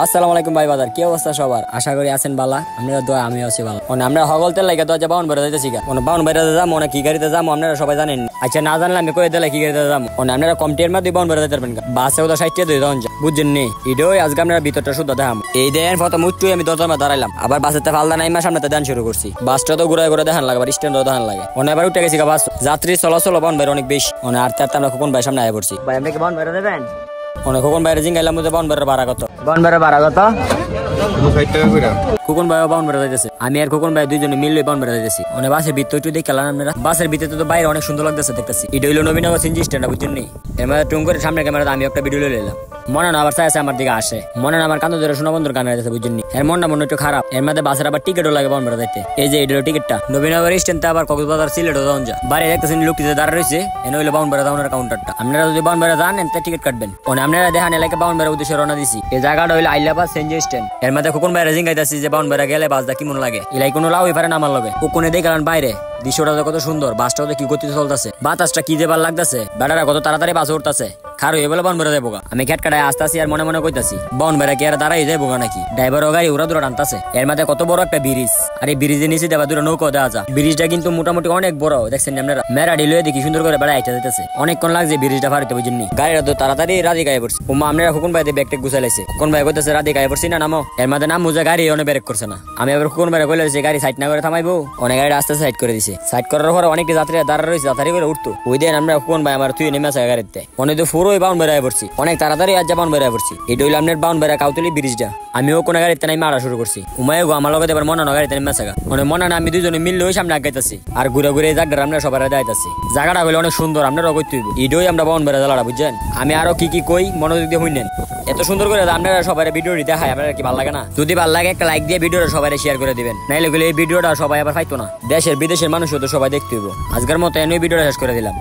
আসসালামু আলাইকুম ভাই বাজার, কি অবস্থা সবার? আশা করি আছেন বালা। আমরা দোয়া আমি আছি ভালো। আমরা হগলতে লাগে তো বাউন বেড়া যাইতেছি গা। বাউন বেড়া যাবো না, কি গাড়িতে যাবো আপনারা সবাই জানেন। আচ্ছা না জানলে আমি কয়ে দিলে কি গাড়িতে যাবো। আপনারা কমটির মধ্যে বাউন বেড়া যেতে পারবেন। বাসে ওদের 60 টাকা তখন যা বুঝছেন নি। এটাই আজকে আপনারা ভিতরটা শুদ্ধ দেখাম। এই দেন প্রথম উঠুই আমি দরজার মধ্যে দাঁড়াইলাম। আবার বাসেতে ফালদা নাই মা সামনে দেন শুরু করছি। বাসটা তো ঘুরে ঘুরে দেখান লাগে, আবার স্ট্যান্ডও দেখান লাগে। এবার উঠে গেছি বাস, যাত্রী চলাচল বাউন বেড়া অনেক বেশি। আরতে আমরা কোন ভাই সামনে আয় পড়ছি। ভাই আপনি কি বাউন বেড়া দেবেন? খোকন বাইরে জিঙ্গাইলাম বাউন বেড়ার ভাড়া কত? বাউন বেড়ার ভাড়া কত? 60 টাকা করে। খোকন ভাই বাউন বেড়া যাইতেছে, আমি আর খোকন ভাই দুইজনে মিললে বাউন বেড়া যাইতেছি। বাসের ভিতর একটু দেখলাম আপনারা, বাসের ভিতরে তো বাইরে অনেক সুন্দর লাগতেছে দেখতেছি। এটা হইলো নবীনগর সিএনজি স্ট্যান্ড, বুঝছেন নি। এর মধ্যে টুং করে সামনে ক্যামেরা আমি একটা ভিডিও লইলাম। মনে না আবার চাইছে আমার দিকে আসে, মনে না আমার কান্দ ধরে শোনা বন্ধুর গান গাইতেছে, বুঝছেন নি। এর মনটা মনে একটু খারাপ। এর মধ্যে বাসের আবার টিকিটও লাগে বাউন বেড়া যাইতে। এই যে এটার টিকিটটা নবীনগর স্ট্যান্ড আবার কক্সবাজার সিলেটও যাওয়া যায়। বাইরে দেখতেছেন লোকটিতে দাঁড়া রয়েছে, এনে হইলো বাউন বেড়া যাওয়ার কাউন্টারটা। আপনারা যদি বাউন বেড়া যান এতে টিকিট কাটবেন। আপনারা দেখেন এলাকা বাউন বেড়া উদ্দেশ্যে রওনা দিছি। এই জায়গাটা হইলো আইলাবাদ সিএনজি স্ট্যান্ড। এর মধ্যে খোকন ভাই রেজিং গাইতেছি যে বাউন বেড়া গেলে বাসটা কেমন লাগে। এলাই কোনো লাউই পারে না আমার লগে। কোনে দেখলাম বাইরে দৃশ্যটা কত সুন্দর, বাসটাও কি গতিতে চলতেছে, বাতাসটা কি দেবার লাগতেছে, বেড়ারা কত তাড়াতাড়ি বাস উঠতেছে। খারো এ বলে বাউন বেড়া যাবো। আমি খেট কাটায় আসতেছি আর মনে মনে কইতাছি বাউন বেড়া কি আর দাঁড়াই যাবো নাকি। ড্রাইভারও গাড়ি উড়া দূরা টানতেছে। এর মধ্যে কত বড় একটা ব্রিজ, আর এই ব্রিজের নিচে দেবা দূরে নৌকা দেওয়া যায়। ব্রিজটা কিন্তু মোটামুটি অনেক বড়, দেখছেন আপনারা। মেরাডি লয়ে দেখি সুন্দর করে বেড়া আইটা যেতেছে। অনেকক্ষণ লাগছে ব্রিজটা পারিতে, বুঝেননি। গাড়িটা তো তাড়াতাড়ি রাজি গায়ে পড়ছে। আপনারা খোকন ভাই ব্যাগ টেক গুছাইছে। খোকন ভাই কইতেছে রাজি গায়ে পড়ছি না নামো। এর মধ্যে নাম মুজা গাড়ি অনেক ব্রেক করছে না। আমি আবার খোকন ভাই কইলাছি গাড়ি সাইড না করে থামাইবো। অনেক গাড়ি আস্তে সাইড করে দিছে। সাইড করার পর অনেক যাত্রী দাঁড়া রয়েছে, যাত্রী করে উঠতো। ওই দিন আমরা খোকন ভাই আমার তুই নেমে আসা গাড়িতে। অনেক তো পুরোই বাউন বেড়ায় পড়ছি, অনেক তাড়াতাড়ি আজ বাউন বেড়ায় পড়ছি। এটা হইলো আপনার বাউন বেড়া কাউতলি ব্রিজটা। আমিও কোনো গাড়িতে নাই মারা শুরু করছি। উমায় গো আমার লগে এবার মনে গাড়িতে নেমে আসা। মনে না আমি দুজনে মিললে ওই সামনে আগাইতেছি আর ঘুরে ঘুরে এই জায়গাটা আমরা সবার যাইতেছি। জায়গাটা হইলে অনেক সুন্দর, আপনারা কই তুই ইডোই আমরা বাউন বেড়া জ্বালাটা, বুঝছেন। আমি আরো কি কি কই মনোযোগ দিয়ে হইনেন। এত সুন্দর করে আপনারা সবাই ভিডিওটি দেখায়, আপনারা কি ভালো লাগে না? যদি ভালো লাগে একটা লাইক দিয়ে ভিডিওটা সবাই শেয়ার করে দিবেন, নাইলে এই ভিডিওটা সবাই আবার পাইতো না। দেশের বিদেশের মানুষও তো সবাই দেখতে হইব। আজকের মতো এই ভিডিওটা শেষ করে দিলাম।